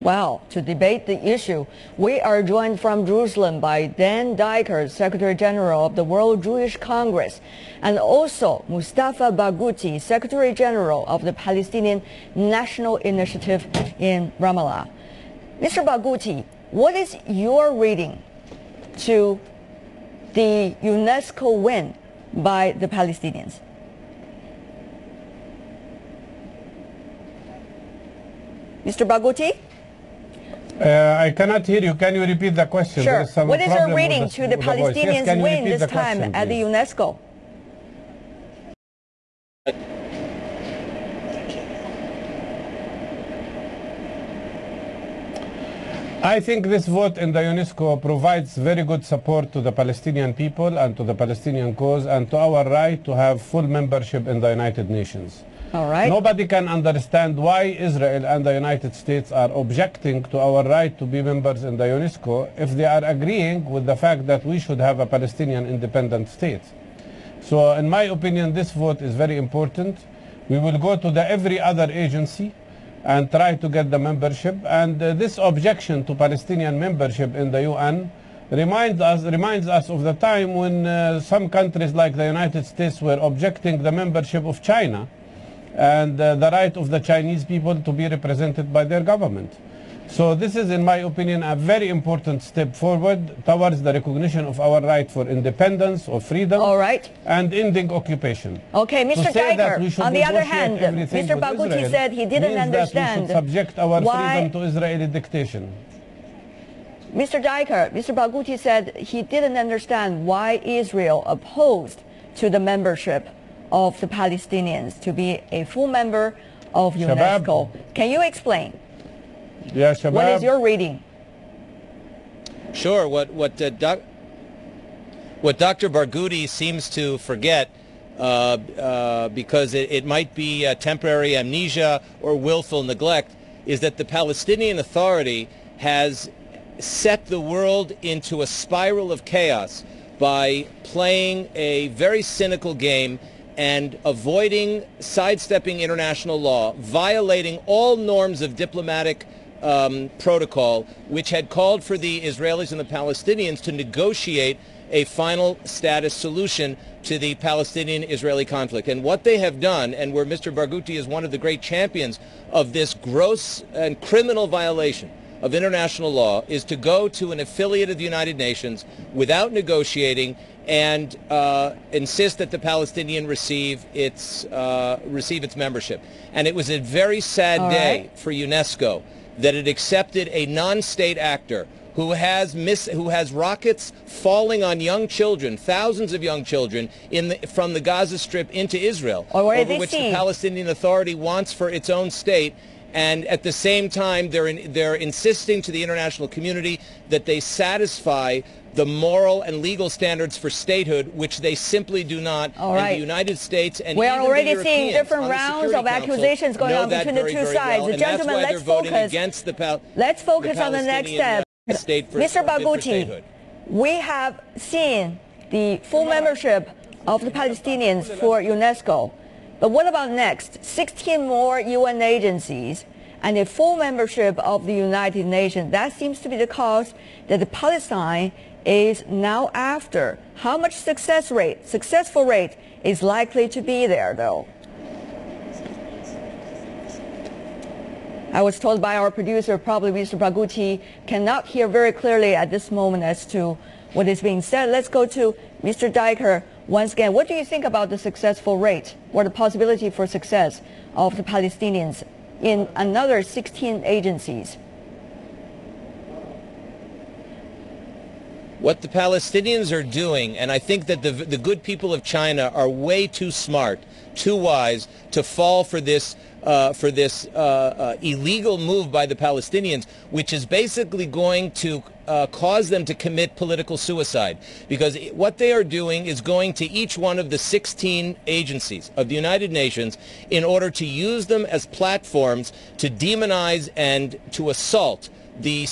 Well, to debate the issue, we are joined from Jerusalem by Diker, Secretary General of the World Jewish Congress, and also Mustafa Barghouti, Secretary General of the Palestinian National Initiative in Ramallah. Mr. Barghouti, what is your reading to the UNESCO win by the Palestinians? Mr. Barghouti? I cannot hear you. Can you repeat the question? Sure. What is your reading to the Palestinians' win this time at the UNESCO? I think this vote in the UNESCO provides very good support to the Palestinian people and to the Palestinian cause and to our right to have full membership in the United Nations. All right. Nobody can understand why Israel and the United States are objecting to our right to be members in the UNESCO if they are agreeing with the fact that we should have a Palestinian independent state. So in my opinion, this vote is very important. We will go to every other agency and try to get the membership. And this objection to Palestinian membership in the UN reminds us of the time when some countries like the United States were objecting the membership of China and the right of the Chinese people to be represented by their government. So this is, in my opinion, a very important step forward towards the recognition of our right for independence or freedom. All right. And ending occupation. Okay, Mr. Diker, on the other hand, Mr. Barghouti said he didn't understand that we should subject our freedom to Israeli dictation. Mr. Diker, Mr. Barghouti said he didn't understand why Israel opposed to the membership of the Palestinians to be a full member of UNESCO. Can you explain? Yes, what is your reading? Sure. What Dr. Barghouti seems to forget, because it might be temporary amnesia or willful neglect, is that the Palestinian Authority has set the world into a spiral of chaos by playing a very cynical game and sidestepping international law, violating all norms of diplomatic protocol, which had called for the Israelis and the Palestinians to negotiate a final status solution to the Palestinian-Israeli conflict. And what they have done, and where Mr. Barghouti is one of the great champions of this gross and criminal violation of international law, is to go to an affiliate of the United Nations without negotiating and insist that the Palestinian receive its membership. And it was a very sad day for UNESCO that it accepted a non-state actor who has rockets falling on young children, thousands of young children, from the Gaza Strip into Israel, over which the Palestinian Authority wants for its own state. And at the same time, they're insisting to the international community that they satisfy the moral and legal standards for statehood, which they simply do not. And the United States and we're even already the seeing different rounds of accusations going on between the two sides. The gentlemen, let's focus on the next step. Mr. Barghouti, we have seen the full membership of the Palestinians for UNESCO. But what about next? 16 more UN agencies and a full membership of the United Nations. That seems to be the cause that the Palestine is now after. How much successful rate is likely to be there, though? I was told by our producer, probably Mr. Barghouti cannot hear very clearly at this moment as to what is being said. Let's go to Mr. Diker once again. What do you think about the successful rate or the possibility for success of the Palestinians in another 16 agencies? What the Palestinians are doing, and I think that the good people of China are way too smart, too wise to fall for this illegal move by the Palestinians, which is basically going to cause them to commit political suicide. Because what they are doing is going to each one of the 16 agencies of the United Nations in order to use them as platforms to demonize and to assault the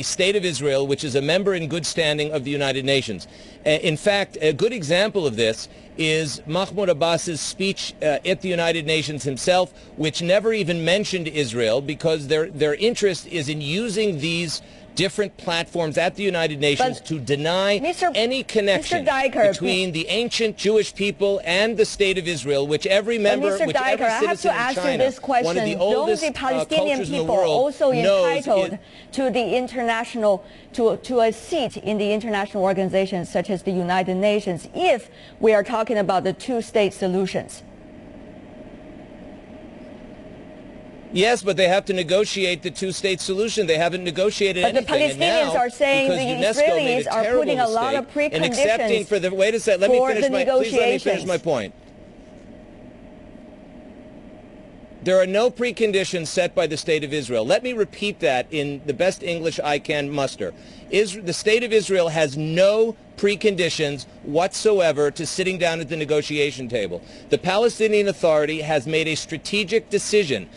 State of Israel, which is a member in good standing of the United Nations. In fact, a good example of this is Mahmoud Abbas's speech at the United Nations himself, which never even mentioned Israel, because their interest is in using these different platforms at the United Nations to deny any connection between the ancient Jewish people and the State of Israel, which every member, Mr. which Diker, every I have to ask China, you this question. one of the oldest Don't the Palestinian cultures in people the world also entitled knows to the international, to a seat in the international organizations such as the United Nations if we are talking about the two-state solutions? Yes, but they have to negotiate the two-state solution. They haven't negotiated anything. But the Palestinians are saying the Israelis are putting a lot of preconditions for the, wait a second, let me finish my, please let me finish my point. There are no preconditions set by the State of Israel. Let me repeat that in the best English I can muster. The State of Israel has no preconditions whatsoever to sitting down at the negotiation table. The Palestinian Authority has made a strategic decision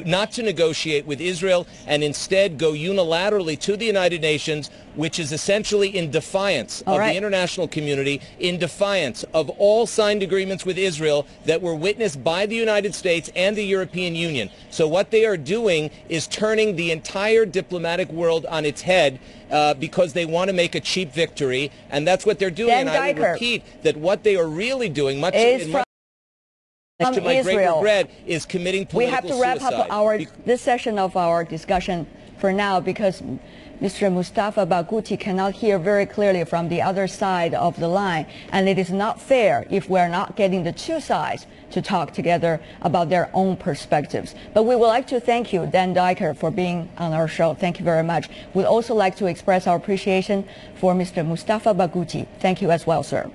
not to negotiate with Israel and instead go unilaterally to the United Nations, which is essentially in defiance of the international community, in defiance of all signed agreements with Israel that were witnessed by the United States and the European Union. So what they are doing is turning the entire diplomatic world on its head because they want to make a cheap victory, and that's what they're doing. And I will repeat that what they are really doing, much to my great regret, is committing political suicide. We have to wrap up this session of our discussion for now because Mr. Mustafa Barghouti cannot hear very clearly from the other side of the line, and it is not fair if we're not getting the two sides to talk together about their own perspectives. But we would like to thank you, Dan Diker, for being on our show. Thank you very much. We'd also like to express our appreciation for Mr. Mustafa Barghouti. Thank you as well, sir.